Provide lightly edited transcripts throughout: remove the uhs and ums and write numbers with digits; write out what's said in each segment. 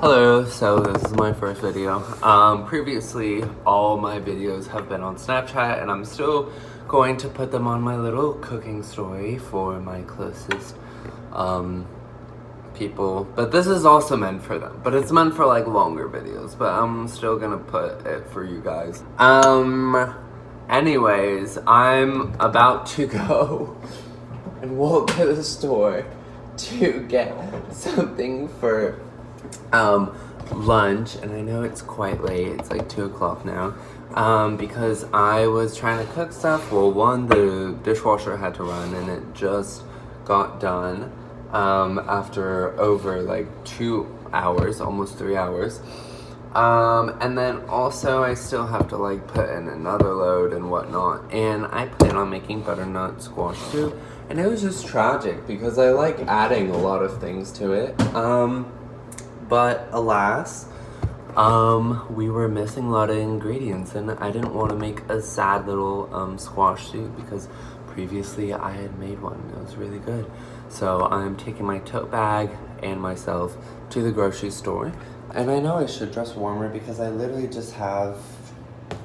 Hello, so this is my first video. Previously, all my videos have been on Snapchat, and I'm still going to put them on my little cooking story for my closest people. But this is also meant for them, but it's meant for like longer videos, but I'm still gonna put it for you guys. Anyways, I'm about to go and walk to the store to get something for lunch, and I know it's quite late, it's like 2 o'clock now, because I was trying to cook stuff. Well, one, the dishwasher had to run, and it just got done after over like 2 hours, almost 3 hours, and then also I still have to like put in another load and whatnot, and I plan on making butternut squash soup, and it was just tragic because I like adding a lot of things to it, but alas, we were missing a lot of ingredients, and I didn't want to make a sad little squash soup because previously I had made one. It was really good. So I'm taking my tote bag and myself to the grocery store, and I know I should dress warmer because I literally just have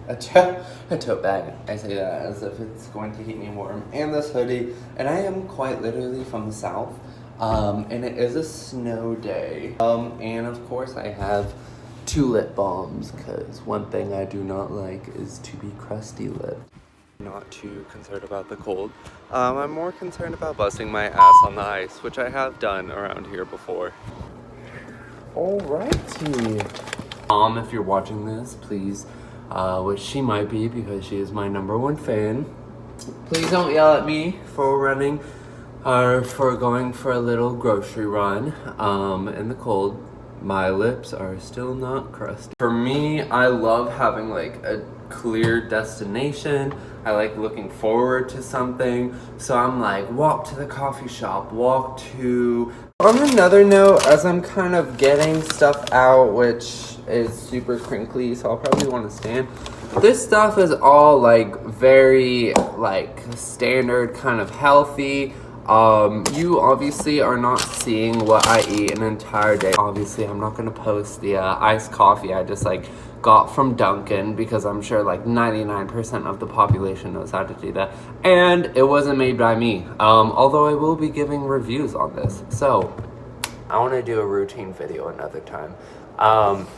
a tote bag. I say that as if it's going to keep me warm, and this hoodie, and I am quite literally from the south. And it is a snow day. And of course I have 2 lip balms, because one thing I do not like is to be crusty lipped. Not too concerned about the cold. I'm more concerned about busting my ass on the ice, which I have done around here before. Alrighty. Mom, if you're watching this, please, which she might be because she is my #1 fan, please don't yell at me for running for going for a little grocery run in the cold. My lips are still not crusty. For me, I love having like a clear destination. I like looking forward to something. So I'm like, walk to the coffee shop, walk to... On another note, as I'm kind of getting stuff out, which is super crinkly, so I'll probably want to stand. This stuff is all like very like standard, kind of healthy. You obviously are not seeing what I eat an entire day. Obviously, I'm not gonna post the iced coffee I just like got from Dunkin', because I'm sure like 99% of the population knows how to do that, and it wasn't made by me. Although I will be giving reviews on this, so I want to do a routine video another time.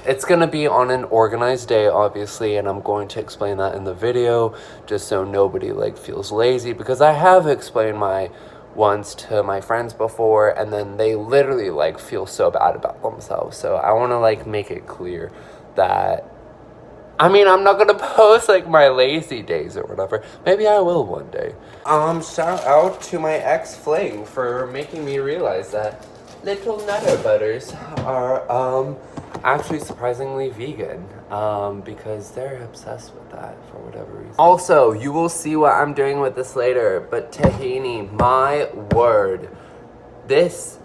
It's gonna be on an organized day, obviously, and I'm going to explain that in the video just so nobody like feels lazy, because I have explained my once to my friends before, and then they literally like feel so bad about themselves. So I want to like make it clear that, I mean, I'm not gonna post like my lazy days or whatever. Maybe I will one day. Shout out to my ex-fling for making me realize that little Nutter Butters are actually surprisingly vegan, because they're obsessed with that for whatever reason. Also, you will see what I'm doing with this later, but tahini, my word, this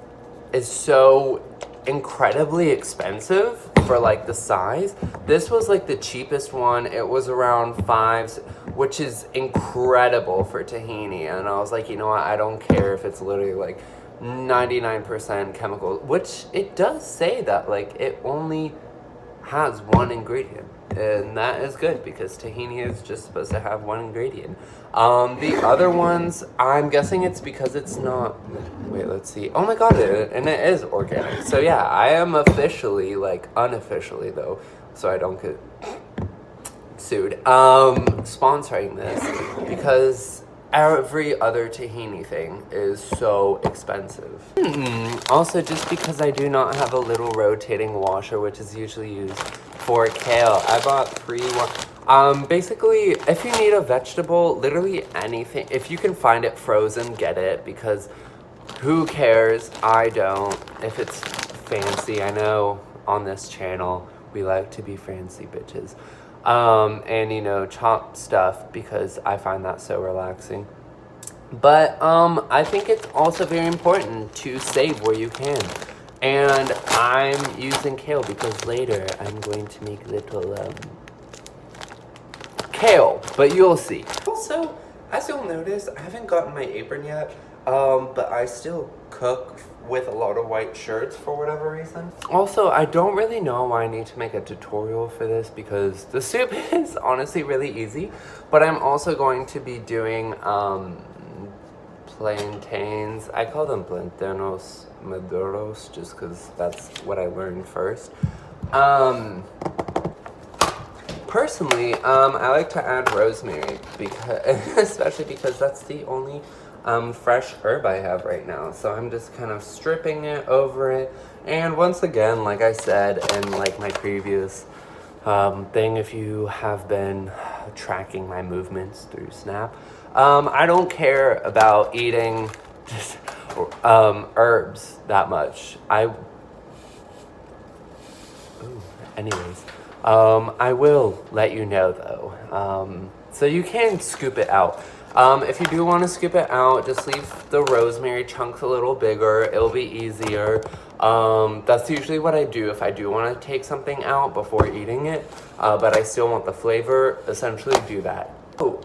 is so incredibly expensive for like the size. This was like the cheapest one. It was around $5, which is incredible for tahini, and I was like, you know what, I don't care if it's literally like 99% chemical, which it does say that like it only has 1 ingredient, and that is good because tahini is just supposed to have 1 ingredient. The other ones, I'm guessing it's because it's not, wait, let's see, oh my god, and it is organic. So yeah, I am officially, like unofficially though, so I don't get sued, sponsoring this, because every other tahini thing is so expensive. Also, just because I do not have a little rotating washer, which is usually used for kale, I bought 3. Basically, if you need a vegetable, literally anything, if you can find it frozen, get it, because who cares? I don't. If it's fancy, I know on this channel we like to be fancy bitches. And you know, chop stuff because I find that so relaxing. But I think it's also very important to save where you can. And I'm using kale because later I'm going to make little kale, but you'll see. Also, as you'll notice, I haven't gotten my apron yet, but I still cook with a lot of white shirts for whatever reason. Also, I don't really know why I need to make a tutorial for this because the soup is honestly really easy, but I'm also going to be doing plantains. I call them plantains maduros just because that's what I learned first. Personally, I like to add rosemary because, especially because that's the only fresh herb I have right now. So I'm just kind of stripping it over it. And once again, like I said in like my previous thing, if you have been tracking my movements through Snap, I don't care about eating just herbs that much. Anyways, I will let you know though. So you can scoop it out. If you do want to scoop it out, just leave the rosemary chunks a little bigger. It'll be easier. That's usually what I do if I do want to take something out before eating it, but I still want the flavor. Essentially do that. Oh,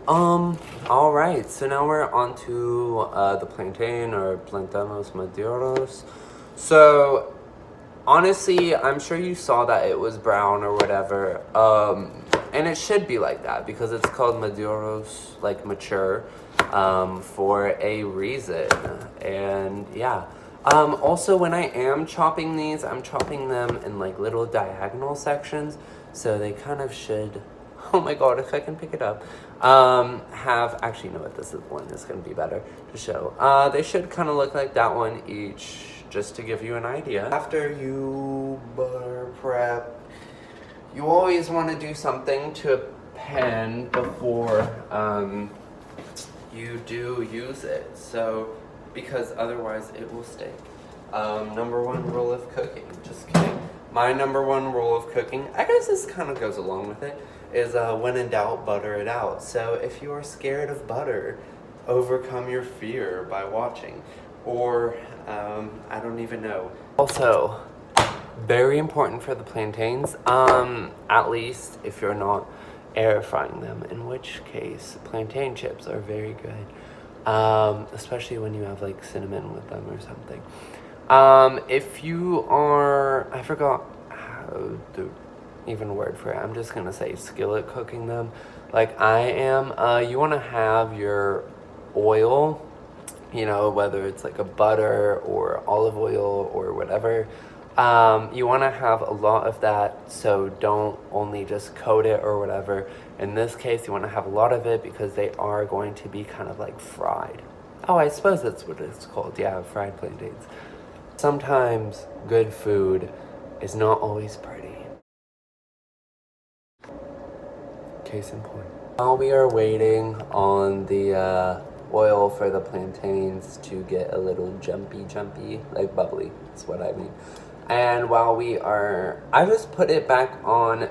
all right. So now we're on to the plantain or plantanos maduros. So honestly, I'm sure you saw that it was brown or whatever. And it should be like that because it's called maduros, like mature, for a reason. And yeah. Also, when I am chopping these, I'm chopping them in like little diagonal sections. So they kind of should, oh my god, if I can pick it up, actually, you know what, this is one that's going to be better to show. They should kind of look like that one each, just to give you an idea. After you butter prep, you always want to do something to a pan before you do use it. So, because otherwise it will stink. Number one rule of cooking, just kidding. My number one rule of cooking, I guess this kind of goes along with it, is when in doubt, butter it out. So if you are scared of butter, overcome your fear by watching. Or, I don't even know. Also, very important for the plantains, at least if you're not air frying them, in which case plantain chips are very good, especially when you have like cinnamon with them or something. If you are, I forgot how to even word for it, I'm just gonna say skillet cooking them like I am. You want to have your oil, you know, whether it's like a butter or olive oil or whatever. You want to have a lot of that, so don't only just coat it or whatever. In this case, you want to have a lot of it because they are going to be kind of like fried. Oh, I suppose that's what it's called. Yeah, fried plantains. Sometimes good food is not always pretty. Case in point. While we are waiting on the oil for the plantains to get a little jumpy, like bubbly, that's what I mean. And while we are, I just put it back on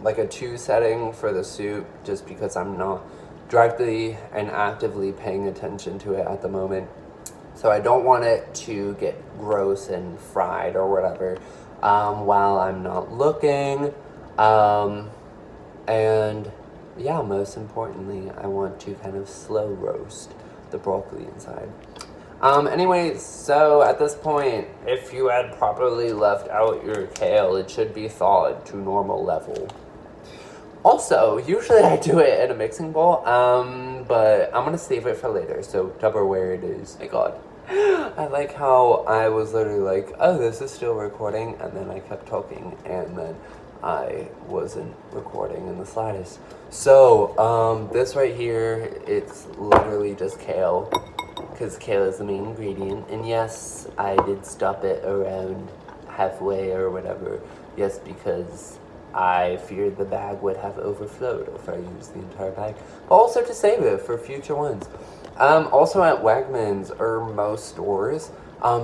like a 2 setting for the soup just because I'm not directly and actively paying attention to it at the moment. So I don't want it to get gross and fried or whatever while I'm not looking. And yeah, most importantly, I want to kind of slow roast the broccoli inside. Anyways, so at this point, if you had properly left out your kale, it should be thawed to normal level. Also, usually I do it in a mixing bowl, but I'm gonna save it for later, so Tupperware it is. My god. I like how I was literally like, oh, this is still recording, and then I kept talking, and then I wasn't recording in the slightest. So, this right here, it's literally just kale, because kale is the main ingredient, and yes, I did stop it around halfway or whatever, yes, because I feared the bag would have overflowed if I used the entire bag, but also to save it for future ones. Also at Wegmans or most stores,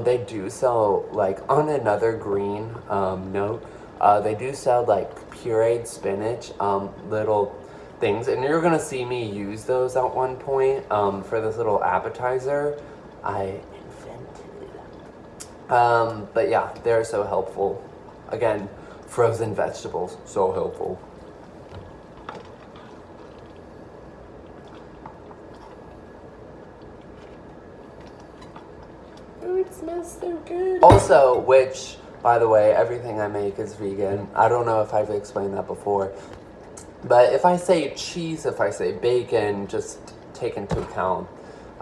they do sell, like, on another green note, they do sell like pureed spinach, little things, and you're gonna see me use those at one point for this little appetizer I invented. But yeah, they're so helpful. Again, frozen vegetables, so helpful. Ooh, it smells yes, they're good. Also, which, by the way, everything I make is vegan. I don't know if I've explained that before. But if I say cheese, if I say bacon, just take into account,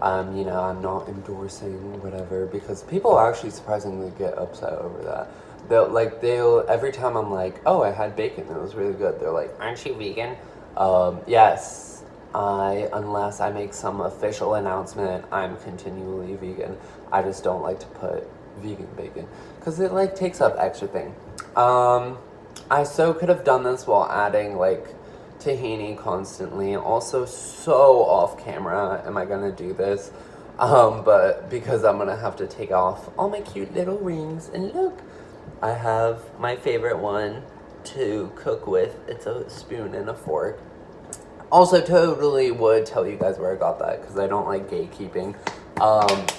you know, I'm not endorsing whatever, because people actually surprisingly get upset over that. They'll every time I'm like, oh, I had bacon, it was really good, they're like, aren't you vegan? Yes, unless I make some official announcement, I'm continually vegan. I just don't like to put vegan bacon, because it like takes up extra thing. I so could have done this while adding like tahini constantly. Also, so off camera am I gonna do this, but because I'm gonna have to take off all my cute little rings, and look, I have my favorite one to cook with. It's a spoon and a fork. Also, totally would tell you guys where I got that, because I don't like gatekeeping,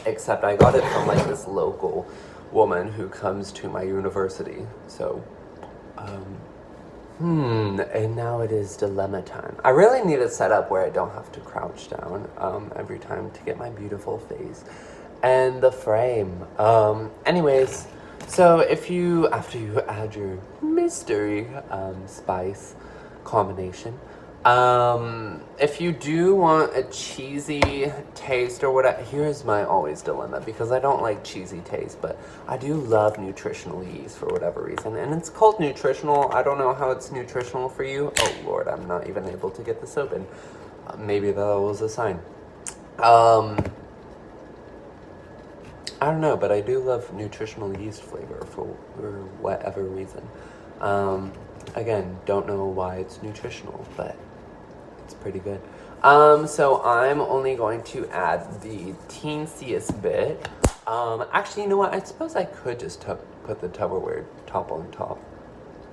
except I got it from like this local woman who comes to my university. So and now it is dilemma time. I really need a setup where I don't have to crouch down every time to get my beautiful face and the frame. Anyways, so after you add your mystery spice combination, if you do want a cheesy taste or whatever, here's my always dilemma, because I don't like cheesy taste, but I do love nutritional yeast for whatever reason, and it's called nutritional. I don't know how it's nutritional for you. Oh Lord, I'm not even able to get this open. Maybe that was a sign. I don't know, but I do love nutritional yeast flavor for whatever reason. Again, don't know why it's nutritional, but it's pretty good. So I'm only going to add the teensiest bit. Actually, you know what? I suppose I could just put the Tupperware top on top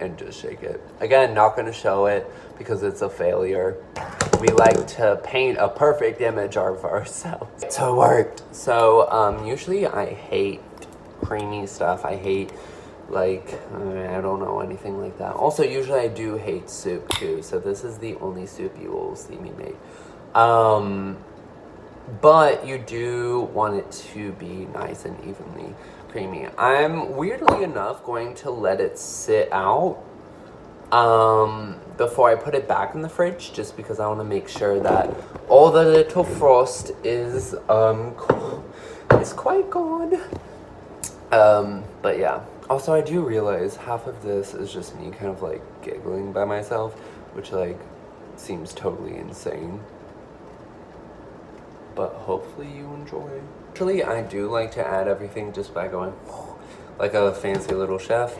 and just shake it. Again, not going to show it because it's a failure. We like to paint a perfect image of ourselves. So it worked. So usually I hate creamy stuff. I hate I don't know anything like that. Also, usually I do hate soup too. So this is the only soup you will see me make. But you do want it to be nice and evenly creamy. I'm weirdly enough going to let it sit out before I put it back in the fridge, just because I want to make sure that all the little frost is quite gone. But yeah. Also, I do realize half of this is just me kind of like giggling by myself, which like seems totally insane. But hopefully you enjoy. Actually, I do like to add everything just by going like a fancy little chef.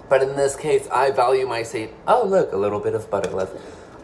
But in this case, I value my safety. Oh, look, a little bit of butter left.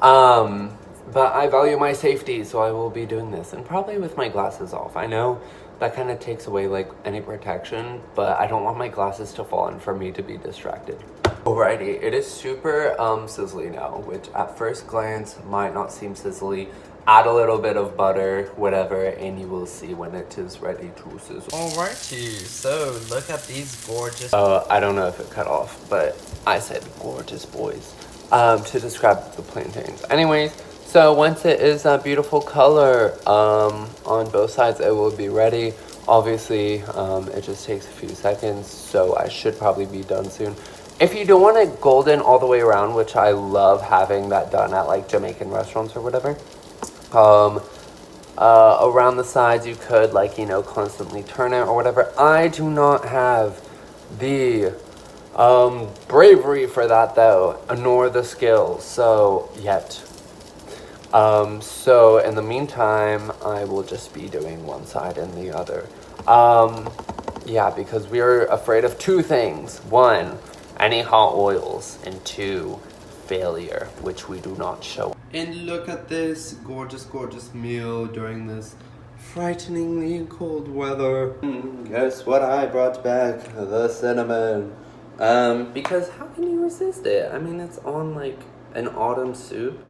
But I value my safety, so I will be doing this, and probably with my glasses off. I know that kind of takes away like any protection, but I don't want my glasses to fall and for me to be distracted. Alrighty, it is super sizzly now, which at first glance might not seem sizzly. Add a little bit of butter, whatever, and you will see when it is ready to sizzle. Alrighty, so look at these gorgeous... I don't know if it cut off, but I said gorgeous boys to describe the plantains. Anyways, so once it is a beautiful color on both sides, it will be ready. Obviously, it just takes a few seconds, so I should probably be done soon. If you don't want it golden all the way around, which I love having that done at like Jamaican restaurants or whatever, around the sides you could like, you know, constantly turn it or whatever. I do not have the bravery for that though, nor the skills, so yet. So in the meantime, I will just be doing one side and the other. Yeah, because we're afraid of two things. One, any hot oils, and two, failure, which we do not show. And look at this gorgeous, gorgeous meal during this frighteningly cold weather. Guess what I brought back? The cinnamon. Because how can you resist it? I mean, it's on like an autumn soup.